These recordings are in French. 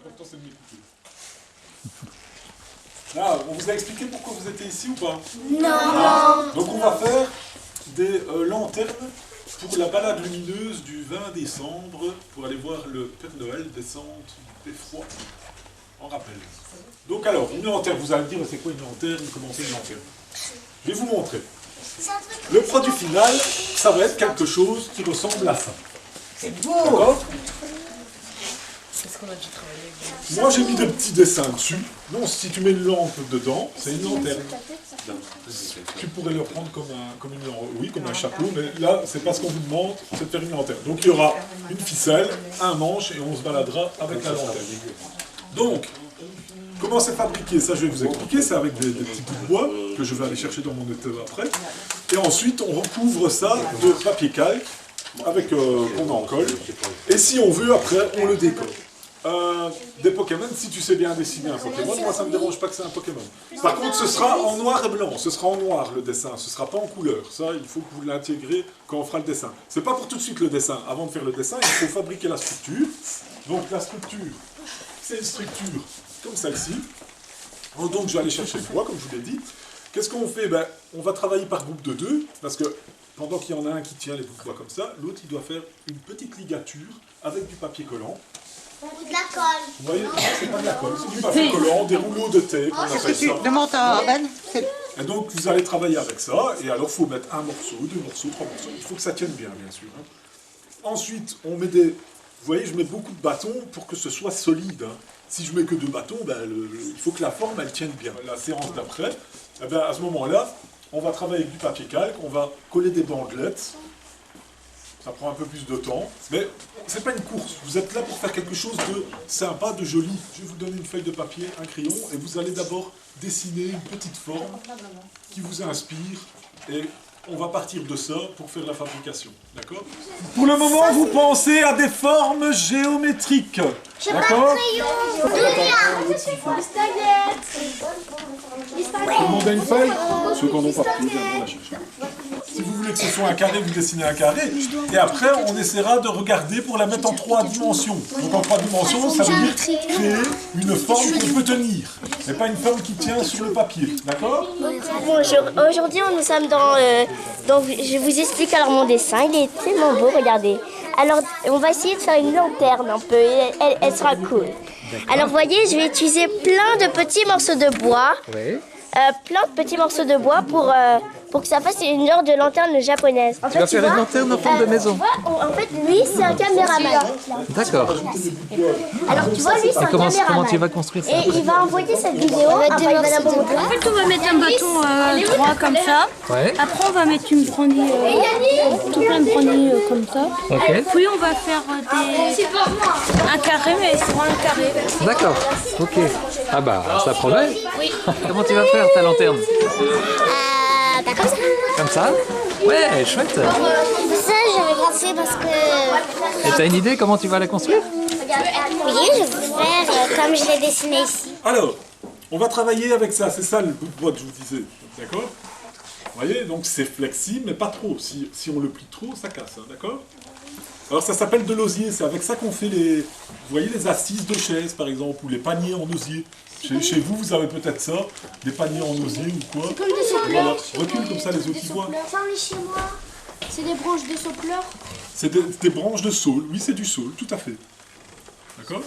L'important, c'est de m'écouter. Là, on vous a expliqué pourquoi vous étiez ici ou pas? Non. Donc, on va faire des lanternes pour la balade lumineuse du 20 décembre pour aller voir le Père Noël descendre des froids. En rappel. Donc, alors, une lanterne, vous allez me dire, c'est quoi une lanterne? Comment c'est une lanterne? Je vais vous montrer. Le produit final, ça va être quelque chose qui ressemble à ça. C'est beau. D'accord? Est-ce qu'on a dû travailler? Moi, j'ai mis des petits dessins dessus. Donc, si tu mets une lampe dedans, c'est une lanterne. Tu pourrais le prendre comme une lampe, oui, comme un chapeau, mais là, c'est pas ce qu'on vous demande, c'est de faire une lanterne. Donc, il y aura une ficelle, un manche, et on se baladera avec la lanterne. Donc, comment c'est fabriqué? Ça, je vais vous expliquer. C'est avec des petits bouts de bois que je vais aller chercher dans mon étau après. Et ensuite, on recouvre ça de papier calque avec qu'on en colle. Et si on veut, après, on le décore. Des Pokémon, si tu sais bien dessiner un Pokémon, moi ça ne me dérange pas que c'est un Pokémon. Par contre, ce sera en noir et blanc, ce sera en noir le dessin, ce ne sera pas en couleur. Ça, il faut que vous l'intégrez quand on fera le dessin. C'est pas pour tout de suite le dessin. Avant de faire le dessin, il faut fabriquer la structure. Donc la structure, c'est une structure comme celle-ci. Donc je vais aller chercher le bois, comme je vous l'ai dit. Qu'est-ce qu'on fait? Ben, on va travailler par groupe de 2, parce que pendant qu'il y en a un qui tient les bouts de bois comme ça, l'autre il doit faire une petite ligature avec du papier collant. De la colle. Vous voyez, c'est pas de la colle, c'est du papier collant, des rouleaux de tape, on appelle ça. Demande à Ben. Et donc vous allez travailler avec ça, et alors il faut mettre un morceau, 2 morceaux, 3 morceaux, il faut que ça tienne bien sûr. Hein. Ensuite, on met des... Vous voyez, je mets beaucoup de bâtons pour que ce soit solide. Hein. Si je mets que 2 bâtons, ben, il faut que la forme, elle tienne bien. La séance d'après, eh ben, à ce moment-là, on va travailler avec du papier calque, on va coller des bandelettes. Ça prend un peu plus de temps, mais c'est pas une course. Vous êtes là pour faire quelque chose de sympa, de joli. Je vais vous donner une feuille de papier, un crayon, et vous allez d'abord dessiner une petite forme qui vous inspire, et on va partir de ça pour faire la fabrication. D'accord? Pour le moment, vous pensez à des formes géométriques. D'accord? Tout le monde a une feuille? Ceux qui en ont pas pris, on la chercher. Si vous voulez que ce soit un carré, vous dessinez un carré. Et après, on essaiera de regarder pour la mettre en 3 dimensions. Donc en 3 dimensions, ça veut dire créer une forme qu'on peut tenir. Mais pas une forme qui tient sur le papier. D'accord? Bonjour, aujourd'hui nous sommes dans... donc je vous explique alors mon dessin, il est tellement beau, regardez. Alors on va essayer de faire une lanterne un peu, et elle sera cool. Alors vous voyez, je vais utiliser plein de petits morceaux de bois. Oui. Plein de petits morceaux de bois pour que ça fasse une genre de lanterne japonaise. En Tu vas faire une lanterne en forme de maison. En fait, lui, c'est un caméraman. D'accord. Alors, tu vois, lui, c'est un Comment caméraman. tu vas construire ça? Et il va envoyer cette vidéo. Après, il va la montrer. En fait, on va mettre un bâton droit comme ça. Ouais. Après, on va mettre une brindille, tout plein de brindilles comme ça. Ok. Puis, on va faire un carré, mais c'est vraiment un carré. D'accord. Ok. Ah bah, ça promet. Oui. Comment tu vas faire ta lanterne? Comme ça. Comme ça? Ouais, chouette. Ça, j'avais pensé parce que... Et t'as une idée comment tu vas la construire? Oui, je vais faire comme je l'ai dessiné ici. Alors, on va travailler avec ça. C'est ça le bout de bois que je vous disais. D'accord? Vous voyez, donc c'est flexible, mais pas trop. Si on le plie trop, ça casse. Hein, d'accord? Alors ça s'appelle de l'osier. C'est avec ça qu'on fait les... Vous voyez les assises de chaises, par exemple, ou les paniers en osier. Chez vous, vous avez peut-être ça, des paniers en osier ou quoi. Comme des saupleurs. Voilà. Recule comme ça, les autres qui voient. Ça, oui, chez moi, c'est des branches de saupleurs. C'est des branches de saule. Oui, c'est du saule, tout à fait. D'accord?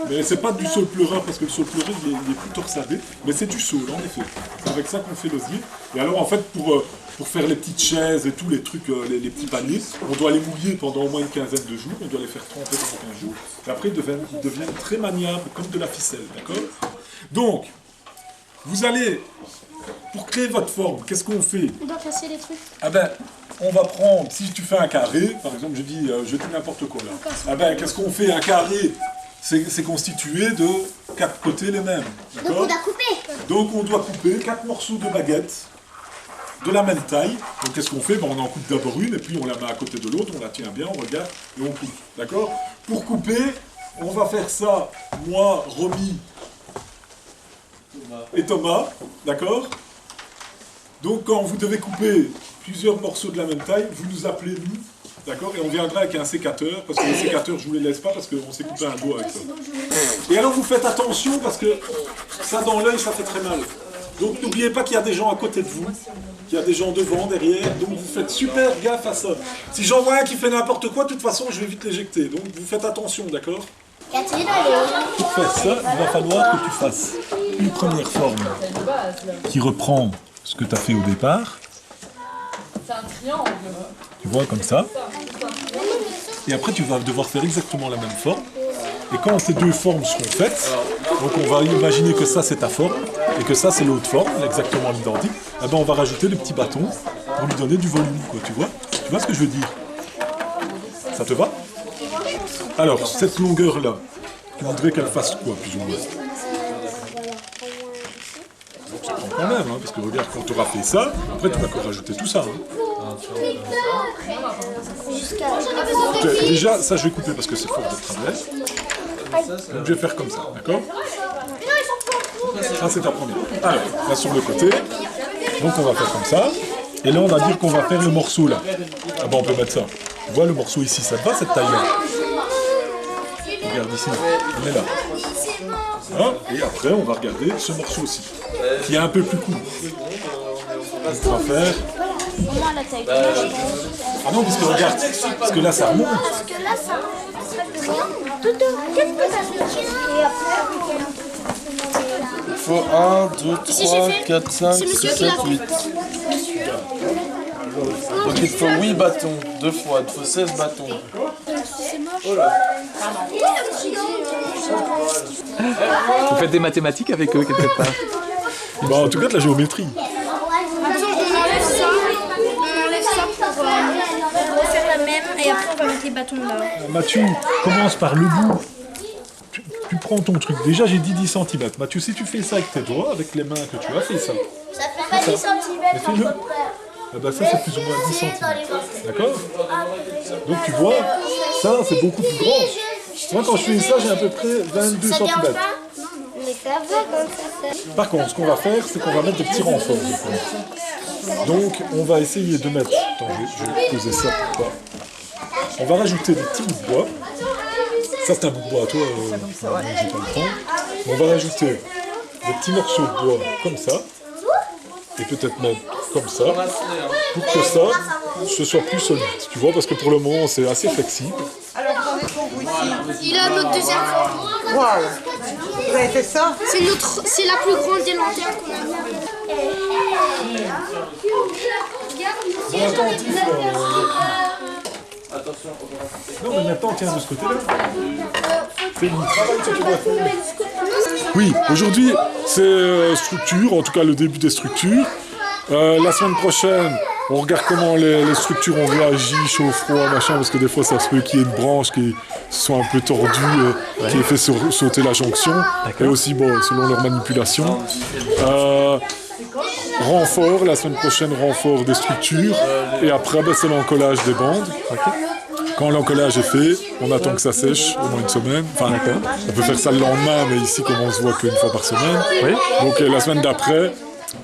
Mais c'est pas du saule pleurin, parce que le saule pleurin, il est plus torsadé. Mais c'est du saule, en effet. C'est avec ça qu'on fait l'osier. Et alors, en fait, pour faire les petites chaises et tous les trucs, les petits paniers, on doit les mouiller pendant au moins une quinzaine de jours. On doit les faire tremper pendant 15 jours. Et après, ils deviennent très maniables, comme de la ficelle. D'accord? Donc, vous allez, pour créer votre forme, qu'est-ce qu'on fait? On doit casser les trucs. Ah ben, on va prendre, si tu fais un carré, par exemple, je dis n'importe quoi là. Ah ben, qu'est-ce qu'on fait? Un carré, c'est constitué de 4 côtés les mêmes. Donc on doit couper. Donc on doit couper 4 morceaux de baguette de la même taille. Donc qu'est-ce qu'on fait? Ben, on en coupe d'abord une, et puis on la met à côté de l'autre, on la tient bien, on regarde, et on coupe. D'accord? Pour couper, on va faire ça, moi, Romy et Thomas, d'accord? Donc quand vous devez couper plusieurs morceaux de la même taille, vous nous appelez nous, d'accord? Et on viendra avec un sécateur, parce que les sécateurs, je vous les laisse pas, parce qu'on s'est coupé un doigt avec ça. Et alors vous faites attention, parce que ça dans l'œil, ça fait très mal. Donc n'oubliez pas qu'il y a des gens à côté de vous, qu'il y a des gens devant, derrière, donc vous faites super gaffe à ça. Si j'en vois un qui fait n'importe quoi, de toute façon, je vais vite l'éjecter. Donc vous faites attention, d'accord? Pour faire ça, il va falloir que tu fasses une première forme qui reprend ce que tu as fait au départ. C'est un triangle. Tu vois, comme ça. Et après, tu vas devoir faire exactement la même forme. Et quand ces deux formes seront faites, donc on va imaginer que ça c'est ta forme et que ça c'est l'autre forme, exactement l'identique, eh ben on va rajouter le petit bâton pour lui donner du volume, quoi, tu vois? Tu vois ce que je veux dire? Ça te va? Alors, cette longueur-là, tu voudrais qu'elle fasse quoi, plus ou moins? Ça prend quand même, hein, parce que regarde, quand tu auras fait ça, après tu vas encore rajouter tout ça. Hein. Déjà, ça je vais couper parce que c'est fort de travers. Donc je vais faire comme ça, d'accord? Ça c'est ta première. Alors, là sur le côté, donc on va faire comme ça. Et là on va dire qu'on va faire le morceau là. Ah bon, on peut mettre ça. Tu vois le morceau ici, ça te va cette taille-là? Regarde ici, on est là. Hein? Et après on va regarder ce morceau aussi, qui est un peu plus court. Donc on va faire... Ah non, parce que regarde, parce que là ça remonte. Il faut 1, 2, 3, 4, 5, 6, 7, 8. Donc il faut 8 bâtons, 2 fois, il faut 16 bâtons. Vous faites des mathématiques avec eux quelque part? Bah, en tout cas de la géométrie. On va faire la même et après on va mettre les bâtons là. Mathieu, commence par le bout. Tu prends ton truc. Déjà, j'ai dit 10 cm. Mathieu, si tu fais ça avec tes doigts, avec les mains que tu as, fais ça. Ça fait pas 10 cm Mais fais-le. Ah bah ça, c'est plus ou moins 10 cm. D'accord? Donc tu vois, ça, c'est beaucoup plus grand. Moi, quand je fais ça, j'ai à peu près 22 cm. Mais ça va comme ça. Par contre, ce qu'on va faire, c'est qu'on va mettre des petits renforts. Donc, on va essayer de mettre... Attends, je vais poser ça pour toi. On va rajouter des petits bouts de bois. Ça, c'est un bout de bois à toi, je vais pas le prendre. On va rajouter des petits morceaux de bois comme ça. Et peut-être même comme ça. Pour que ça, ce soit plus solide. Tu vois, parce que pour le moment, c'est assez flexible. Il a notre deuxième forme. Waouh! Vous avez fait ça? C'est la plus grande des lanternes qu'on a. Bon, attentif, non, mais maintenant, tiens, de ce côté-là. C'est le travail que tu dois faire. Oui, aujourd'hui, c'est structure, en tout cas le début des structures. La semaine prochaine, on regarde comment les structures ont réagi, chaud, froid, machin, parce que des fois, ça se peut qu'il y ait une branche qui soit un peu tordue, qui ait fait sauter la jonction. Et aussi, bon, selon leur manipulation. Renfort, la semaine prochaine, renfort des structures. Et après, ben, c'est l'encollage des bandes. Quand l'encollage est fait, on attend que ça sèche au moins une semaine. Enfin, on peut faire ça le lendemain, mais ici, comme on se voit qu'une fois par semaine. Oui. Donc la semaine d'après,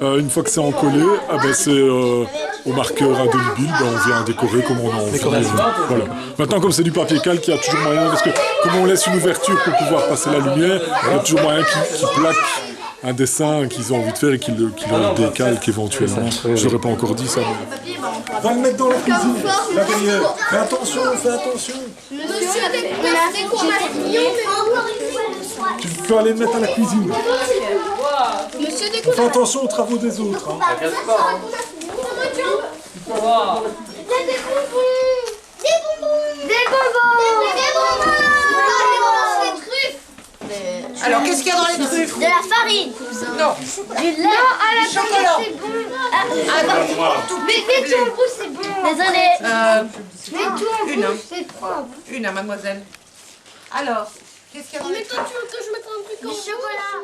une fois que c'est encollé, ben, c'est au marqueur indélébile, ben, on vient décorer comme on a envie. Voilà. Maintenant, comme c'est du papier calque, il y a toujours moyen, parce que comme on laisse une ouverture pour pouvoir passer la lumière, il y a toujours moyen qu'ils plaquent un dessin qu'ils ont envie de faire et qu'ils le décalquent éventuellement. Je n'aurais pas encore dit ça. Mais... Va le mettre dans la cuisine, là derrière. Fais attention, fais attention. Tu peux aller le mettre à la cuisine. Fais attention aux travaux des autres. Hein. Alors, qu'est-ce qu'il y a dans les truffes? De la farine. Non. Du lait. À la Chocolat. c'est bon. Mais tout en rouge, c'est bon. Désolée. Une, hein, mademoiselle. Alors, qu'est-ce qu'il y a dans les Mais toi, tu veux que je mette un truc en Du chocolat.